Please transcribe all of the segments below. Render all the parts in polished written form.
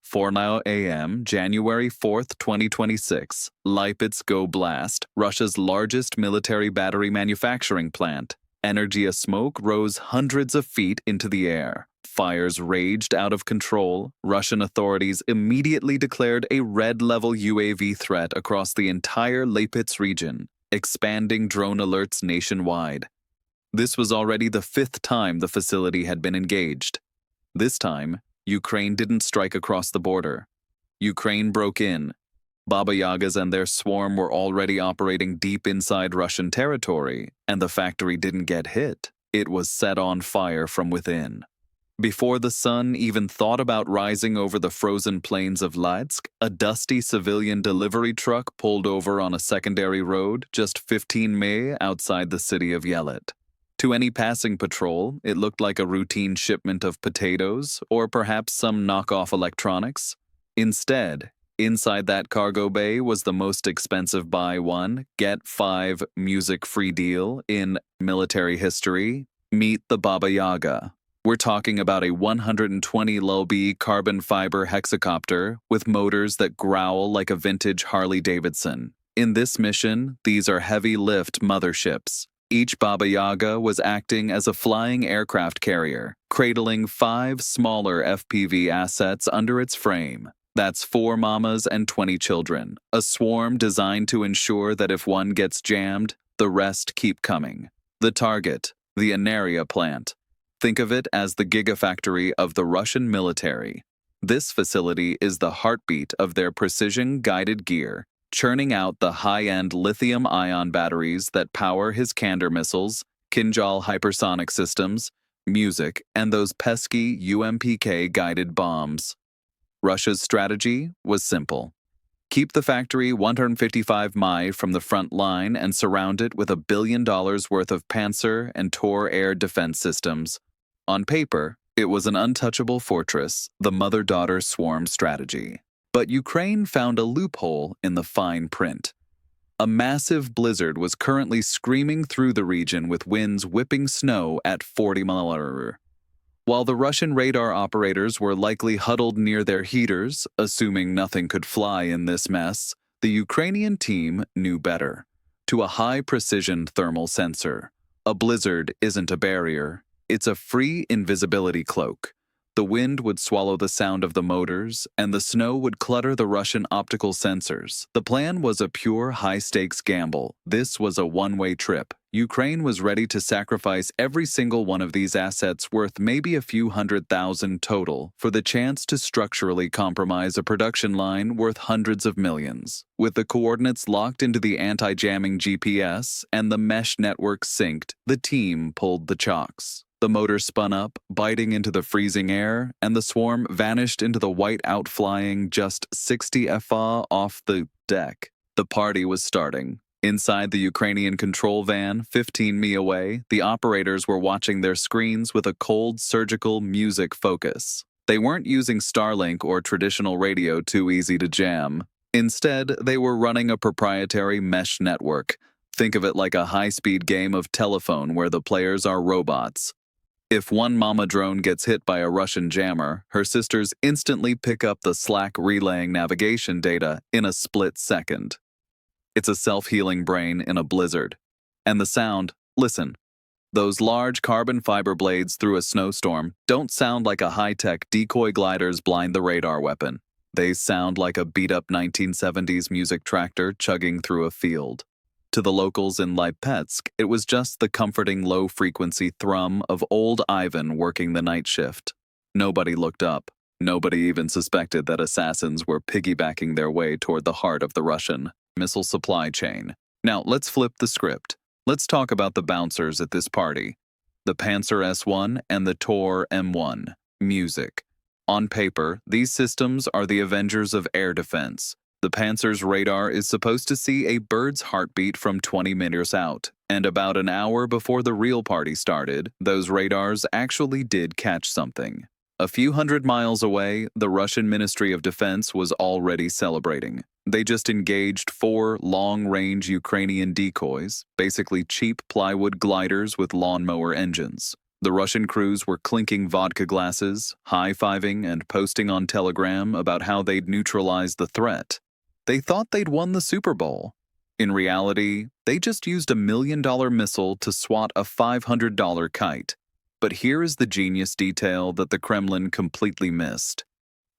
4 a.m., January 4th, 2026. Lipetsk Go Blast, Russia's largest military battery manufacturing plant. Energy smoke rose hundreds of feet into the air. Fires raged out of control. Russian authorities immediately declared a red-level UAV threat across the entire Lipetsk region, expanding drone alerts nationwide. This was already the 5th time the facility had been engaged. This time, Ukraine didn't strike across the border. Ukraine broke in. Baba Yagas and their swarm were already operating deep inside Russian territory, and the factory didn't get hit. It was set on fire from within. Before the sun even thought about rising over the frozen plains of Lutsk, a dusty civilian delivery truck pulled over on a secondary road just 15 mi outside the city of Yelit. To any passing patrol, it looked like a routine shipment of potatoes or perhaps some knockoff electronics. Instead, inside that cargo bay was the most expensive buy one, get 5 music-free deal in military history. Meet the Baba Yaga. We're talking about a 120 lb carbon fiber hexacopter with motors that growl like a vintage Harley-Davidson. In this mission, these are heavy-lift motherships. Each Baba Yaga was acting as a flying aircraft carrier, cradling 5 smaller FPV assets under its frame. That's 4 mamas and 20 children, a swarm designed to ensure that if one gets jammed, the rest keep coming. The target, the Eneria plant. Think of it as the gigafactory of the Russian military. This facility is the heartbeat of their precision-guided gear, churning out the high-end lithium-ion batteries that power his Kandar missiles, Kinjal hypersonic systems, music, and those pesky UMPK-guided bombs. Russia's strategy was simple. Keep the factory 155 mi from the front line and surround it with $1 billion worth of Panzer and Tor air defense systems. On paper, it was an untouchable fortress, the mother-daughter swarm strategy. But Ukraine found a loophole in the fine print. A massive blizzard was currently screaming through the region with winds whipping snow at 40 mph. While the Russian radar operators were likely huddled near their heaters, assuming nothing could fly in this mess, the Ukrainian team knew better. To a high-precision thermal sensor, a blizzard isn't a barrier, it's a free invisibility cloak. The wind would swallow the sound of the motors, and the snow would clutter the Russian optical sensors. The plan was a pure high-stakes gamble. This was a one-way trip. Ukraine was ready to sacrifice every single one of these assets worth maybe a few $100,000 total for the chance to structurally compromise a production line worth hundreds of millions. With the coordinates locked into the anti-jamming GPS and the mesh network synced, the team pulled the chocks. The motor spun up, biting into the freezing air, and the swarm vanished into the white outflying just 60 FA off the deck. The party was starting. Inside the Ukrainian control van, 15 mi away, the operators were watching their screens with a cold surgical music focus. They weren't using Starlink or traditional radio too easy to jam. Instead, they were running a proprietary mesh network. Think of it like a high-speed game of telephone where the players are robots. If one mama drone gets hit by a Russian jammer, her sisters instantly pick up the Slack relaying navigation data in a split second. It's a self-healing brain in a blizzard. And the sound, listen. Those large carbon fiber blades through a snowstorm don't sound like a high-tech decoy gliders blind the radar weapon. They sound like a beat-up 1970s music tractor chugging through a field. To the locals in Lipetsk, it was just the comforting low-frequency thrum of old Ivan working the night shift. Nobody looked up. Nobody even suspected that assassins were piggybacking their way toward the heart of the Russian missile supply chain. Now, let's flip the script. Let's talk about the bouncers at this party. The Panzer S1 and the Tor M1. Music. On paper, these systems are the Avengers of air defense. The Panzer's radar is supposed to see a bird's heartbeat from 20 meters out, and about an hour before the real party started, those radars actually did catch something. A few hundred miles away, the Russian Ministry of Defense was already celebrating. They just engaged 4 long-range Ukrainian decoys, basically cheap plywood gliders with lawnmower engines. The Russian crews were clinking vodka glasses, high-fiving, and posting on Telegram about how they'd neutralized the threat. They thought they'd won the Super Bowl. In reality, they just used a $1 million missile to swat a $500 kite. But here is the genius detail that the Kremlin completely missed.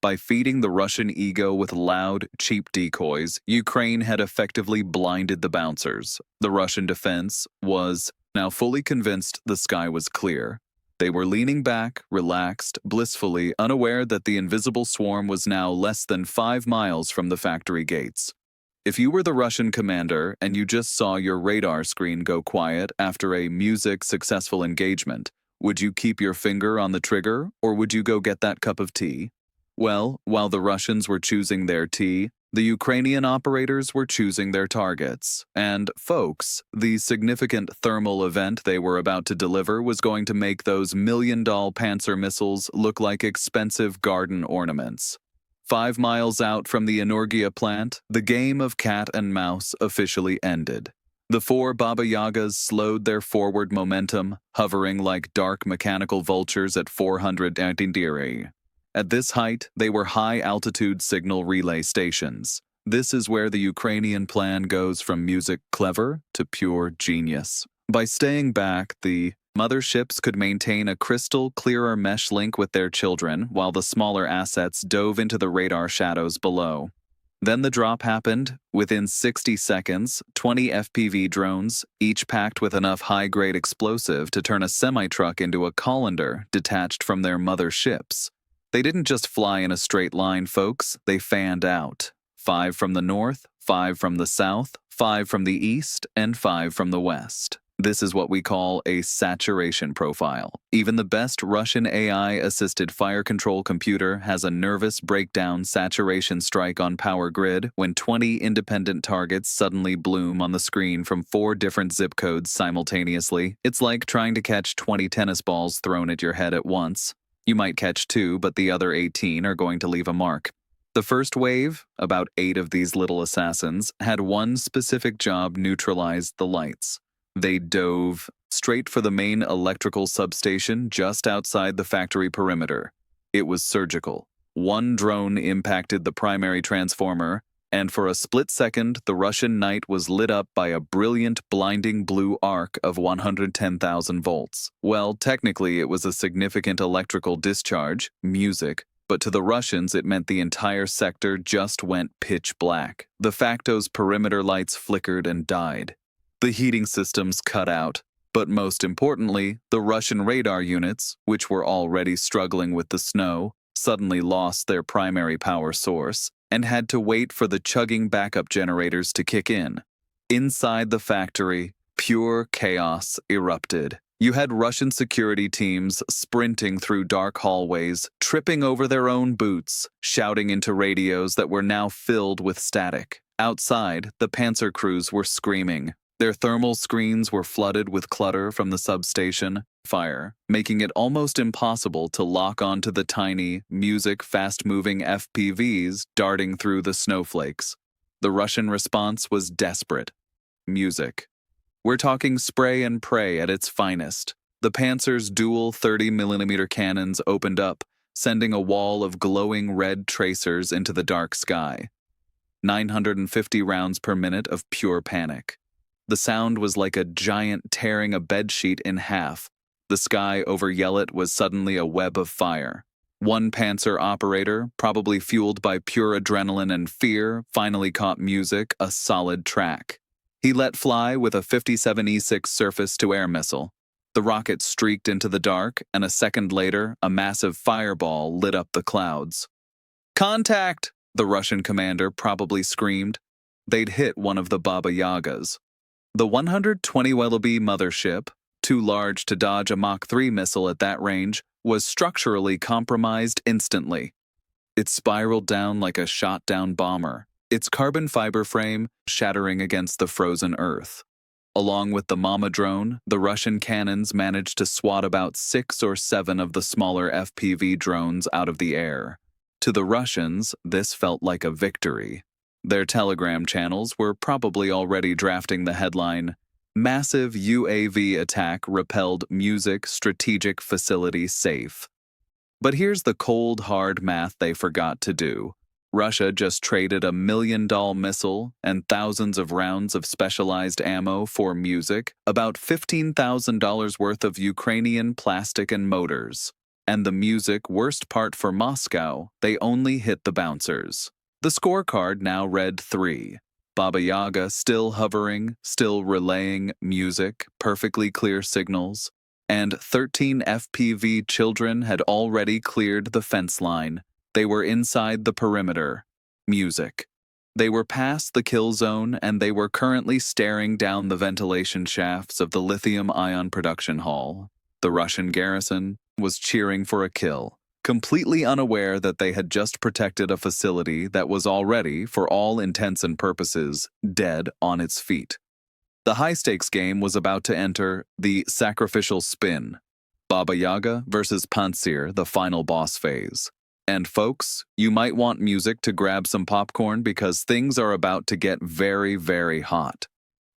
By feeding the Russian ego with loud, cheap decoys, Ukraine had effectively blinded the bouncers. The Russian defense was now fully convinced the sky was clear. They were leaning back, relaxed, blissfully unaware that the invisible swarm was now less than 5 miles from the factory gates. If you were the Russian commander and you just saw your radar screen go quiet after a successful engagement, would you keep your finger on the trigger, or would you go get that cup of tea? Well, while the Russians were choosing their tea, the Ukrainian operators were choosing their targets. And, folks, the significant thermal event they were about to deliver was going to make those $1 million Panzer missiles look like expensive garden ornaments. 5 miles out from the Energia plant, the game of cat and mouse officially ended. The 4 Baba Yagas slowed their forward momentum, hovering like dark mechanical vultures at 400 Antindiri. At this height, they were high-altitude signal relay stations. This is where the Ukrainian plan goes from music clever to pure genius. By staying back, the motherships could maintain a crystal-clearer mesh link with their children, while the smaller assets dove into the radar shadows below. Then the drop happened. Within 60 seconds, 20 FPV drones, each packed with enough high-grade explosive to turn a semi-truck into a colander, detached from their mother ships. They didn't just fly in a straight line, folks. They fanned out. 5 from the north, 5 from the south, 5 from the east, and 5 from the west. This is what we call a saturation profile. Even the best Russian AI-assisted fire control computer has a nervous breakdown saturation strike on power grid when 20 independent targets suddenly bloom on the screen from 4 different zip codes simultaneously. It's like trying to catch 20 tennis balls thrown at your head at once. You might catch 2, but the other 18 are going to leave a mark. The first wave, about 8 of these little assassins, had one specific job: neutralize the lights. They dove straight for the main electrical substation just outside the factory perimeter. It was surgical. One drone impacted the primary transformer, and for a split second, the Russian night was lit up by a brilliant, blinding blue arc of 110,000 volts. Well, technically, it was a significant electrical discharge, music, but to the Russians it meant the entire sector just went pitch black. The facto's perimeter lights flickered and died. The heating systems cut out, but most importantly, the Russian radar units, which were already struggling with the snow, suddenly lost their primary power source and had to wait for the chugging backup generators to kick in. Inside the factory, pure chaos erupted. You had Russian security teams sprinting through dark hallways, tripping over their own boots, shouting into radios that were now filled with static. Outside, the Panzer crews were screaming. Their thermal screens were flooded with clutter from the substation fire, making it almost impossible to lock onto the tiny, fast-moving FPVs darting through the snowflakes. The Russian response was desperate. Music. We're talking spray and pray at its finest. The Panzer's dual 30mm cannons opened up, sending a wall of glowing red tracers into the dark sky. 950 rounds per minute of pure panic. The sound was like a giant tearing a bedsheet in half. The sky over Yelit was suddenly a web of fire. One Panzer operator, probably fueled by pure adrenaline and fear, finally caught music, a solid track. He let fly with a 57E6 surface-to-air missile. The rocket streaked into the dark, and a second later, a massive fireball lit up the clouds. "Contact!" the Russian commander probably screamed. They'd hit one of the Baba Yagas. The 120 Wellaby mothership, too large to dodge a Mach 3 missile at that range, was structurally compromised instantly. It spiraled down like a shot-down bomber, its carbon fiber frame shattering against the frozen earth. Along with the Mama drone, the Russian cannons managed to swat about 6 or 7 of the smaller FPV drones out of the air. To the Russians, this felt like a victory. Their Telegram channels were probably already drafting the headline, Massive UAV attack repelled music strategic facility safe. But here's the cold, hard math they forgot to do. Russia just traded a $1 million missile and thousands of rounds of specialized ammo for music, about $15,000 worth of Ukrainian plastic and motors. And the music, worst part for Moscow, they only hit the bouncers. The scorecard now read 3. Baba Yaga still hovering, still relaying music, perfectly clear signals, and 13 FPV children had already cleared the fence line. They were inside the perimeter. Music. They were past the kill zone and they were currently staring down the ventilation shafts of the lithium-ion production hall. The Russian garrison was cheering for a kill, completely unaware that they had just protected a facility that was already, for all intents and purposes, dead on its feet. The high-stakes game was about to enter the sacrificial spin. Baba Yaga versus Pantsir, the final boss phase. And folks, you might want music to grab some popcorn because things are about to get very, very hot.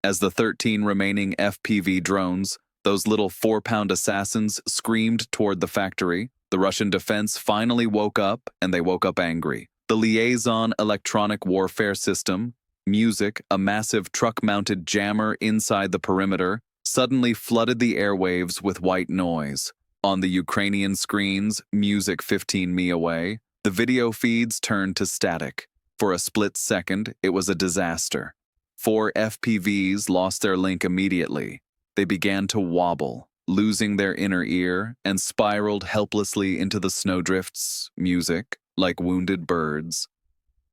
As the 13 remaining FPV drones, those little 4-pound assassins, screamed toward the factory, the Russian defense finally woke up, and they woke up angry. The liaison electronic warfare system, music, a massive truck-mounted jammer inside the perimeter, suddenly flooded the airwaves with white noise. On the Ukrainian screens, music 15 mi away, the video feeds turned to static. For a split second, it was a disaster. 4 FPVs lost their link immediately. They began to wobble, losing their inner ear, and spiraled helplessly into the snowdrifts, music, like wounded birds.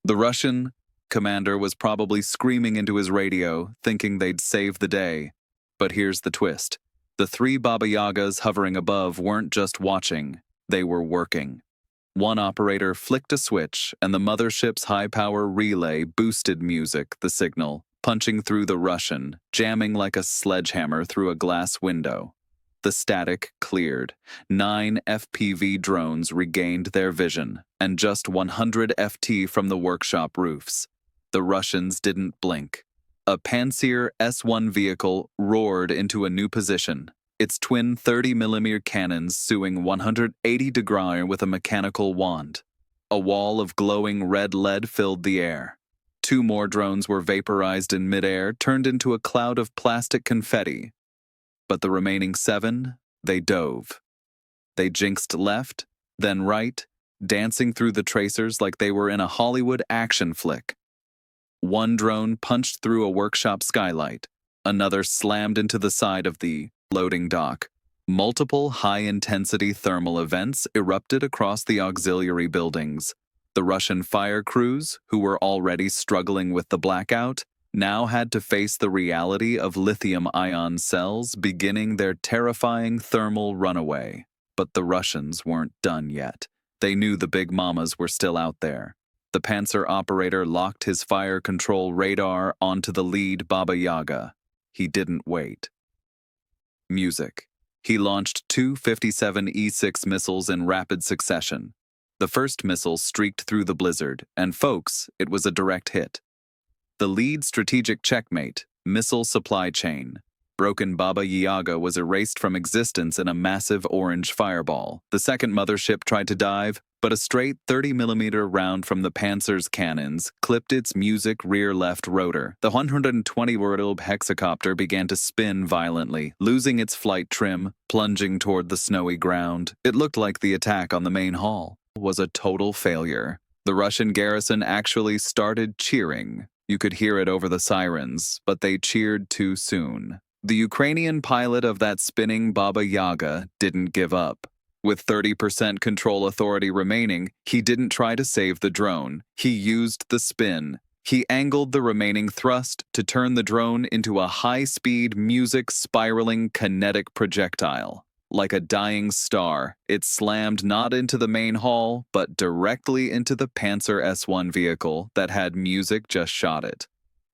The Russian commander was probably screaming into his radio, thinking they'd save the day. But here's the twist. The 3 Baba Yagas hovering above weren't just watching, they were working. One operator flicked a switch, and the mothership's high-power relay boosted music, the signal, punching through the Russian, jamming like a sledgehammer through a glass window. The static cleared. 9 FPV drones regained their vision, and just 100 FT from the workshop roofs. The Russians didn't blink. A Pantsir S-1 vehicle roared into a new position, its twin 30mm cannons suing 180 degrees with a mechanical wand. A wall of glowing red lead filled the air. 2 more drones were vaporized in midair, turned into a cloud of plastic confetti. But the remaining 7, they dove. They jinxed left, then right, dancing through the tracers like they were in a Hollywood action flick. One drone punched through a workshop skylight. Another slammed into the side of the loading dock. Multiple high-intensity thermal events erupted across the auxiliary buildings. The Russian fire crews, who were already struggling with the blackout, now had to face the reality of lithium-ion cells beginning their terrifying thermal runaway. But the Russians weren't done yet. They knew the big mamas were still out there. The Panzer operator locked his fire control radar onto the lead Baba Yaga. He didn't wait. Music. He launched 2 57E6 missiles in rapid succession. The first missile streaked through the blizzard, and folks, it was a direct hit. The lead strategic checkmate, missile supply chain. Broken Baba Yaga was erased from existence in a massive orange fireball. The second mothership tried to dive, but a straight 30mm round from the Panzer's cannons clipped its music rear left rotor. The 120-wordle hexacopter began to spin violently, losing its flight trim, plunging toward the snowy ground. It looked like the attack on the main hall was a total failure. The Russian garrison actually started cheering. You could hear it over the sirens, but they cheered too soon. The Ukrainian pilot of that spinning Baba Yaga didn't give up. With 30% control authority remaining, he didn't try to save the drone. He used the spin. He angled the remaining thrust to turn the drone into a high-speed, music-spiraling kinetic projectile. Like a dying star, it slammed not into the main hall, but directly into the Panzer S-1 vehicle that had music just shot it.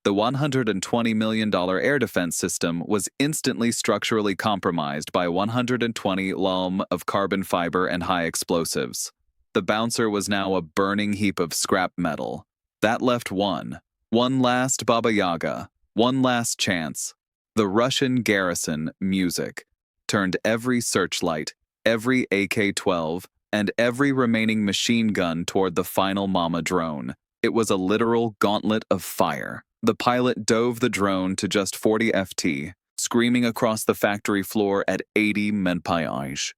The $120 million air defense system was instantly structurally compromised by 120 lm of carbon fiber and high explosives. The bouncer was now a burning heap of scrap metal. That left one last Baba Yaga, one last chance. The Russian garrison, Music, turned every searchlight, every AK-12, and every remaining machine gun toward the final Mama drone. It was a literal gauntlet of fire. The pilot dove the drone to just 40 FT, screaming across the factory floor at 80 mph.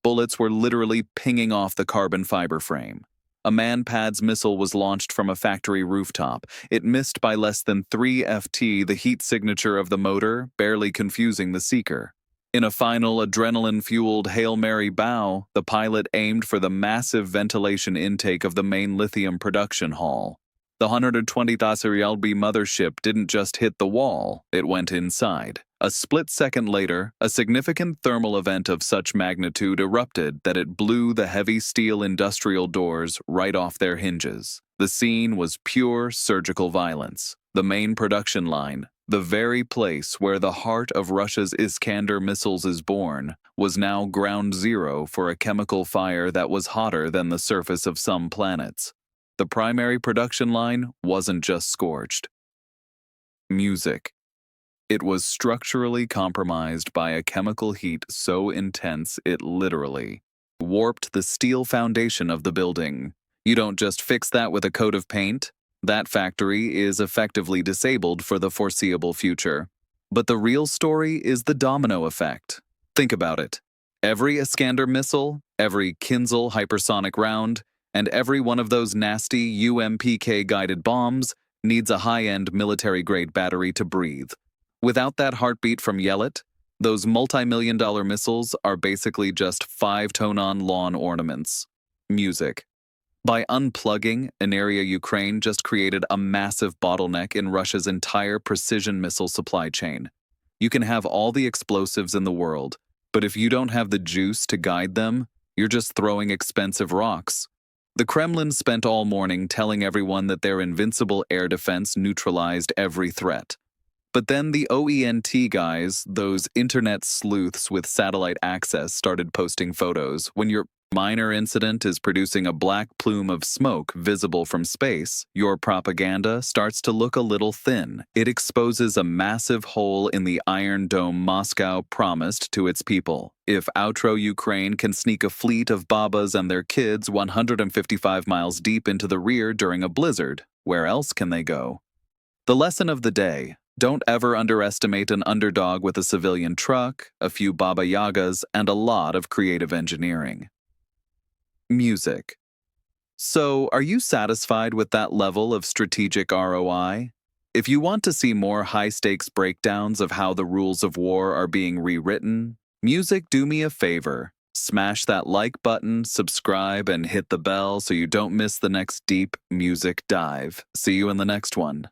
Bullets were literally pinging off the carbon fiber frame. A MANPADS missile was launched from a factory rooftop. It missed by less than 3 FT, the heat signature of the motor, barely confusing the seeker. In a final adrenaline-fueled Hail Mary bow, the pilot aimed for the massive ventilation intake of the main lithium production hall. The 120,000 Ryalby mothership didn't just hit the wall, it went inside. A split second later, a significant thermal event of such magnitude erupted that it blew the heavy steel industrial doors right off their hinges. The scene was pure surgical violence. The main production line, the very place where the heart of Russia's Iskander missiles is born, was now ground zero for a chemical fire that was hotter than the surface of some planets. The primary production line wasn't just scorched. Music. It was structurally compromised by a chemical heat so intense it literally warped the steel foundation of the building. You don't just fix that with a coat of paint. That factory is effectively disabled for the foreseeable future. But the real story is the domino effect. Think about it. Every Iskander missile, every Kinzhal hypersonic round, and every one of those nasty UMPK-guided bombs needs a high-end military-grade battery to breathe. Without that heartbeat from Yelit, those multi-million-dollar missiles are basically just 5-tone-on lawn ornaments. Music. By unplugging, Ukraine just created a massive bottleneck in Russia's entire precision missile supply chain. You can have all the explosives in the world, but if you don't have the juice to guide them, you're just throwing expensive rocks. The Kremlin spent all morning telling everyone that their invincible air defense neutralized every threat. But then the OENT guys, those internet sleuths with satellite access, started posting photos. When your minor incident is producing a black plume of smoke visible from space, your propaganda starts to look a little thin. It exposes a massive hole in the Iron Dome Moscow promised to its people. If outro Ukraine can sneak a fleet of babas and their kids 155 miles deep into the rear during a blizzard, where else can they go? The lesson of the day: don't ever underestimate an underdog with a civilian truck, a few Baba Yagas, and a lot of creative engineering. Music. So, are you satisfied with that level of strategic ROI? If you want to see more high-stakes breakdowns of how the rules of war are being rewritten, Music, do me a favor. Smash that like button, subscribe, and hit the bell so you don't miss the next deep music dive. See you in the next one.